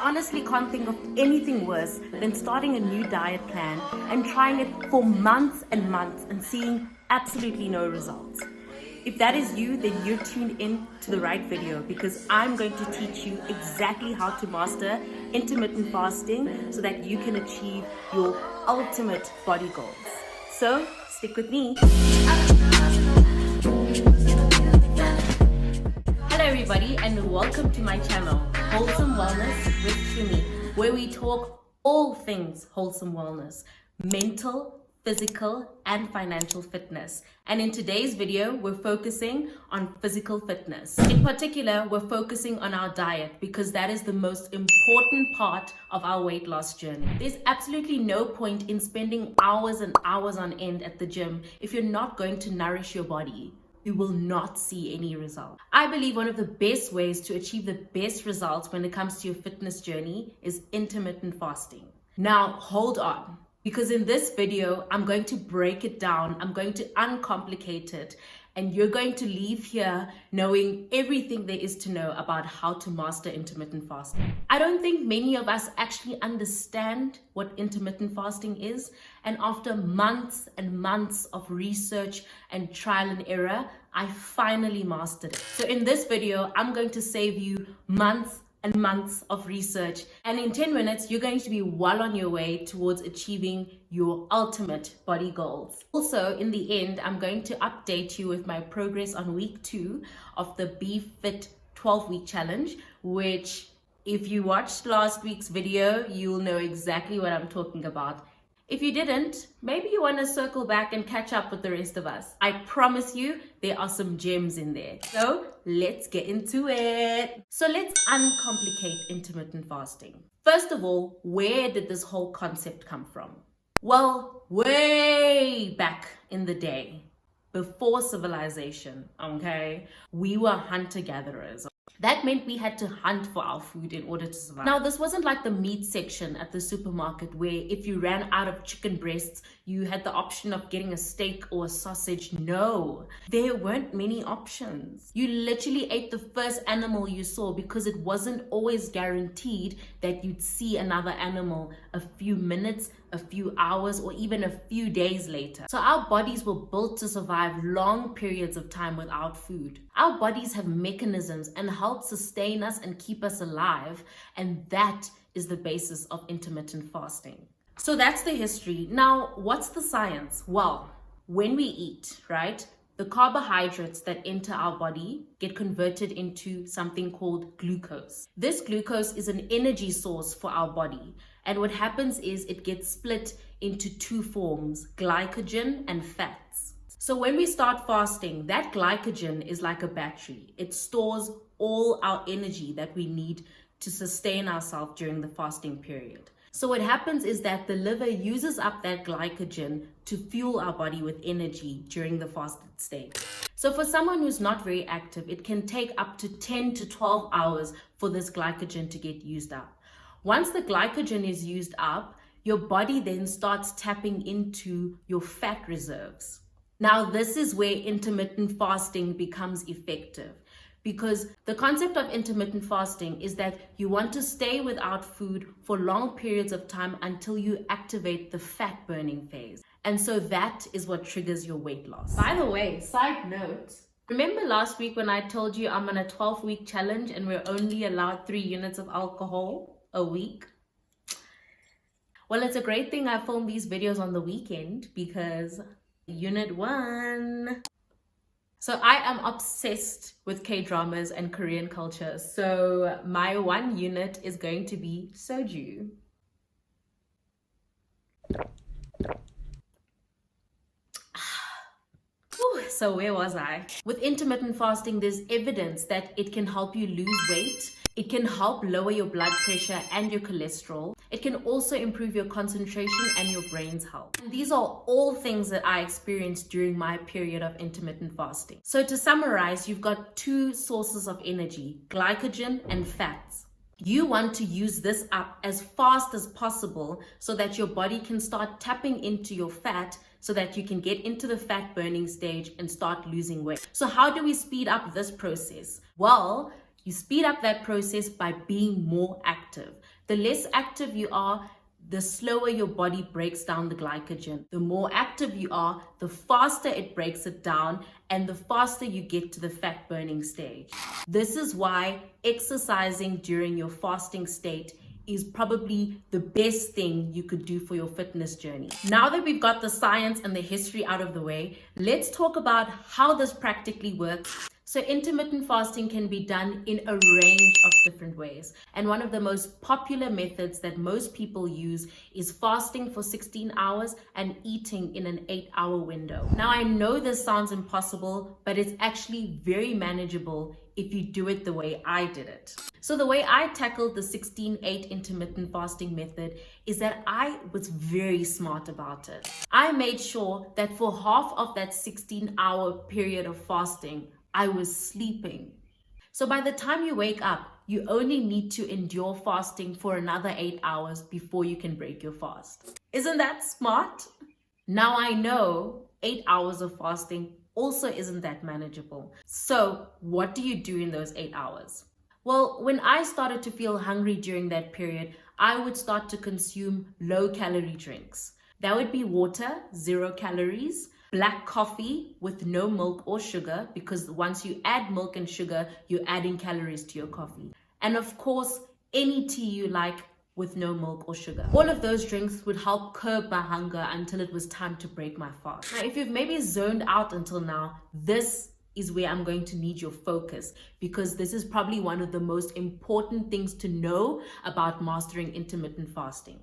honestly can't think of anything worse than starting a new diet plan and trying it for months and months and seeing absolutely no results. If that is you, then you're tuned in to the right video, because I'm going to teach you exactly how to master intermittent fasting so that you can achieve your ultimate body goals. So stick with me. Hello everybody, and welcome to my channel, Wholesome Wellness with Shimi, where we talk all things wholesome wellness, mental, physical, and financial fitness. And in today's video, we're focusing on physical fitness. In particular, we're focusing on our diet because that is the most important part of our weight loss journey. There's absolutely no point in spending hours and hours on end at the gym if you're not going to nourish your body. You will not see any result. I believe one of the best ways to achieve the best results when it comes to your fitness journey is intermittent fasting. Now, hold on. Because in this video, I'm going to break it down, I'm going to uncomplicate it, and you're going to leave here knowing everything there is to know about how to master intermittent fasting. I don't think many of us actually understand what intermittent fasting is, and after months and months of research and trial and error, I finally mastered it. So in this video, I'm going to save you months and months of research, and in 10 minutes you're going to be well on your way towards achieving your ultimate body goals. Also, in the end, I'm going to update you with my progress on week 2 of the B-Fitt 12-week challenge, which if you watched last week's video, you'll know exactly what I'm talking about. If you didn't, maybe you want to circle back and catch up with the rest of us. I promise you, there are some gems in there. So let's get into it. So let's uncomplicate intermittent fasting. First of all, where did this whole concept come from? Well, way back in the day, before civilization, okay, we were hunter-gatherers. That meant we had to hunt for our food in order to survive. Now, this wasn't like the meat section at the supermarket where if you ran out of chicken breasts, you had the option of getting a steak or a sausage. No, there weren't many options. You literally ate the first animal you saw because it wasn't always guaranteed that you'd see another animal a few minutes, a few hours, or even a few days later. So our bodies were built to survive long periods of time without food. Our bodies have mechanisms and help sustain us and keep us alive, and that is the basis of intermittent fasting. So that's the history. Now, what's the science? Well, when we eat, right, the carbohydrates that enter our body get converted into something called glucose. This glucose is an energy source for our body. And what happens is it gets split into two forms, glycogen and fats. So when we start fasting, that glycogen is like a battery. It stores all our energy that we need to sustain ourselves during the fasting period. So what happens is that the liver uses up that glycogen to fuel our body with energy during the fasted state. So for someone who's not very active, it can take up to 10 to 12 hours for this glycogen to get used up. Once the glycogen is used up, your body then starts tapping into your fat reserves. Now, this is where intermittent fasting becomes effective, because the concept of intermittent fasting is that you want to stay without food for long periods of time until you activate the fat burning phase. And so that is what triggers your weight loss. By the way, side note, remember last week when I told you I'm on a 12-week challenge and we're only allowed 3 units of alcohol a week? Well, it's a great thing I film these videos on the weekend because unit 1. So I am obsessed with K-dramas and Korean culture. So my 1 unit is going to be soju. So where was I? With intermittent fasting, there's evidence that it can help you lose weight. It can help lower your blood pressure and your cholesterol. It can also improve your concentration and your brain's health. And these are all things that I experienced during my period of intermittent fasting. So to summarize, you've got 2 sources of energy, glycogen and fats. You want to use this up as fast as possible so that your body can start tapping into your fat so that you can get into the fat burning stage and start losing weight. So how do we speed up this process? Well, you speed up that process by being more active. The less active you are, the slower your body breaks down the glycogen. The more active you are, the faster it breaks it down, and the faster you get to the fat burning stage. This is why exercising during your fasting state is probably the best thing you could do for your fitness journey. Now that we've got the science and the history out of the way, let's talk about how this practically works. So intermittent fasting can be done in a range of different ways. And one of the most popular methods that most people use is fasting for 16 hours and eating in an 8-hour window. Now, I know this sounds impossible, but it's actually very manageable if you do it the way I did it. So the way I tackled the 16-8 intermittent fasting method is that I was very smart about it. I made sure that for half of that 16-hour period of fasting, I was sleeping. So by the time you wake up, you only need to endure fasting for another 8 hours before you can break your fast. Isn't that smart? Now I know 8 hours of fasting also isn't that manageable. So what do you do in those 8 hours? Well, when I started to feel hungry during that period, I would start to consume low-calorie drinks. That would be water, 0 calories, black coffee with no milk or sugar, because once you add milk and sugar, you're adding calories to your coffee. And of course, any tea you like with no milk or sugar. All of those drinks would help curb my hunger until it was time to break my fast. Now, if you've maybe zoned out until now, this is where I'm going to need your focus, because this is probably one of the most important things to know about mastering intermittent fasting.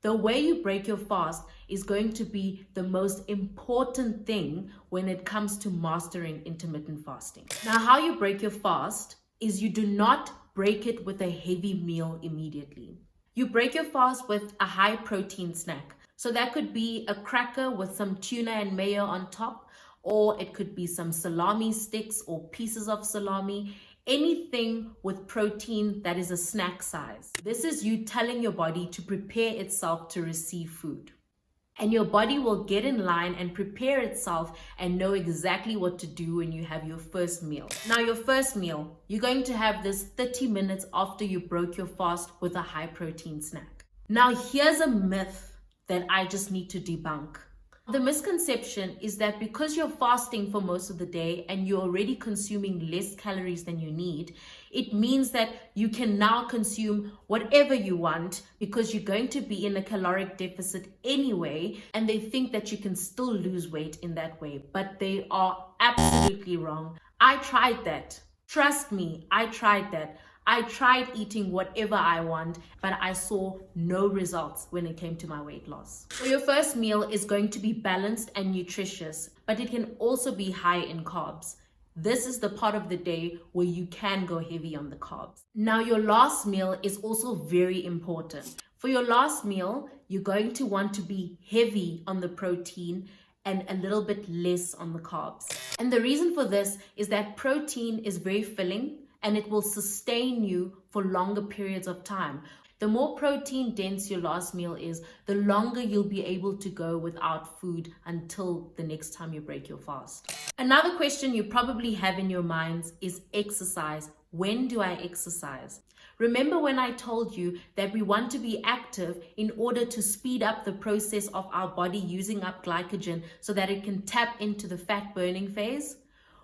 The way you break your fast is going to be the most important thing when it comes to mastering intermittent fasting. Now, how you break your fast is you do not break it with a heavy meal immediately. You break your fast with a high protein snack. So that could be a cracker with some tuna and mayo on top, or it could be some salami sticks or pieces of salami. Anything with protein that is a snack size. This is you telling your body to prepare itself to receive food. And your body will get in line and prepare itself and know exactly what to do when you have your first meal. Now, your first meal, you're going to have this 30 minutes after you broke your fast with a high protein snack. Now, here's a myth that I just need to debunk. The misconception is that because you're fasting for most of the day and you're already consuming less calories than you need, it means that you can now consume whatever you want because you're going to be in a caloric deficit anyway, and they think that you can still lose weight in that way. But they are absolutely wrong. I tried that. Trust me, I tried that. I tried eating whatever I want, but I saw no results when it came to my weight loss. So your first meal is going to be balanced and nutritious, but it can also be high in carbs. This is the part of the day where you can go heavy on the carbs. Now, your last meal is also very important. For your last meal, you're going to want to be heavy on the protein and a little bit less on the carbs. And the reason for this is that protein is very filling, and it will sustain you for longer periods of time. The more protein dense your last meal is, the longer you'll be able to go without food until the next time you break your fast. Another question you probably have in your minds is exercise. When do I exercise? Remember when I told you that we want to be active in order to speed up the process of our body using up glycogen so that it can tap into the fat burning phase?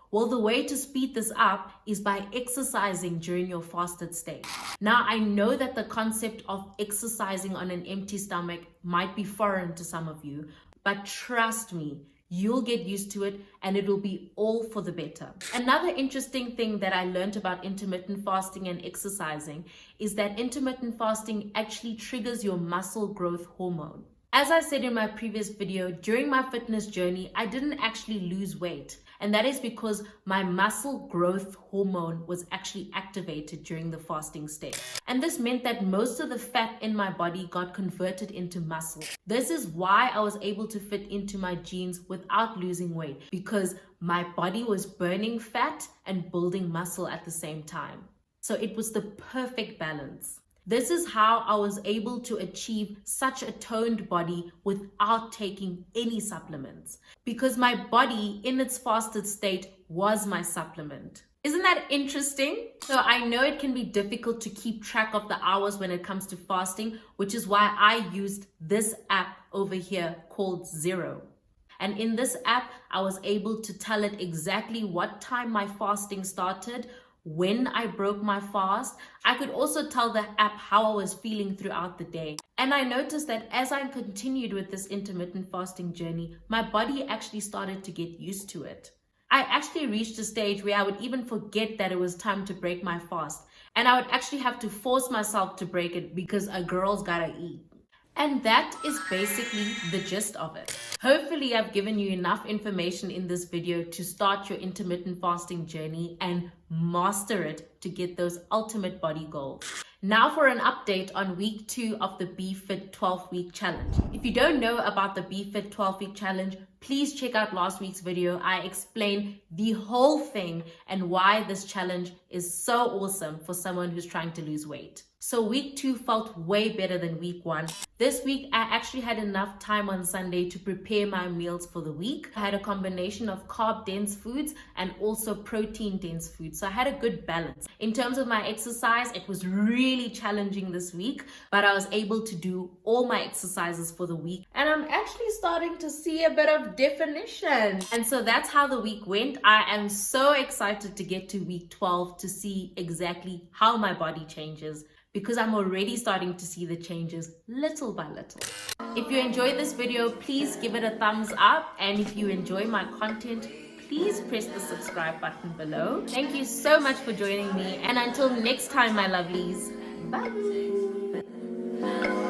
Well, the way to speed this up is by exercising during your fasted state. Now, I know that the concept of exercising on an empty stomach might be foreign to some of you, but trust me, you'll get used to it and it will be all for the better. Another interesting thing that I learned about intermittent fasting and exercising is that intermittent fasting actually triggers your muscle growth hormone. As I said in my previous video, during my fitness journey, I didn't actually lose weight. And that is because my muscle growth hormone was actually activated during the fasting state. And this meant that most of the fat in my body got converted into muscle. This is why I was able to fit into my jeans without losing weight, because my body was burning fat and building muscle at the same time. So it was the perfect balance. This is how I was able to achieve such a toned body without taking any supplements, because my body in its fasted state was my supplement. Isn't that interesting? So I know it can be difficult to keep track of the hours when it comes to fasting, which is why I used this app over here called Zero. And in this app, I was able to tell it exactly what time my fasting started, when I broke my fast. I could also tell the app how I was feeling throughout the day. And I noticed that as I continued with this intermittent fasting journey, my body actually started to get used to it. I actually reached a stage where I would even forget that it was time to break my fast. And I would actually have to force myself to break it because a girl's gotta eat. And that is basically the gist of it. Hopefully I've given you enough information in this video to start your intermittent fasting journey and master it to get those ultimate body goals. Now for an update on week 2 of the B-Fitt 12-week challenge. If you don't know about the B-Fitt 12-week challenge, please check out last week's video. I explain the whole thing and why this challenge is so awesome for someone who's trying to lose weight. So week 2 felt way better than week 1. This week, I actually had enough time on Sunday to prepare my meals for the week. I had a combination of carb-dense foods and also protein-dense foods. So I had a good balance. In terms of my exercise, it was really challenging this week, but I was able to do all my exercises for the week. And I'm actually starting to see a bit of definition. And so that's how the week went. I am so excited to get to week 12 to see exactly how my body changes, because I'm already starting to see the changes little by little. If you enjoyed this video, please give it a thumbs up. And if you enjoy my content, please press the subscribe button below. Thank you so much for joining me. And until next time, my lovelies, bye.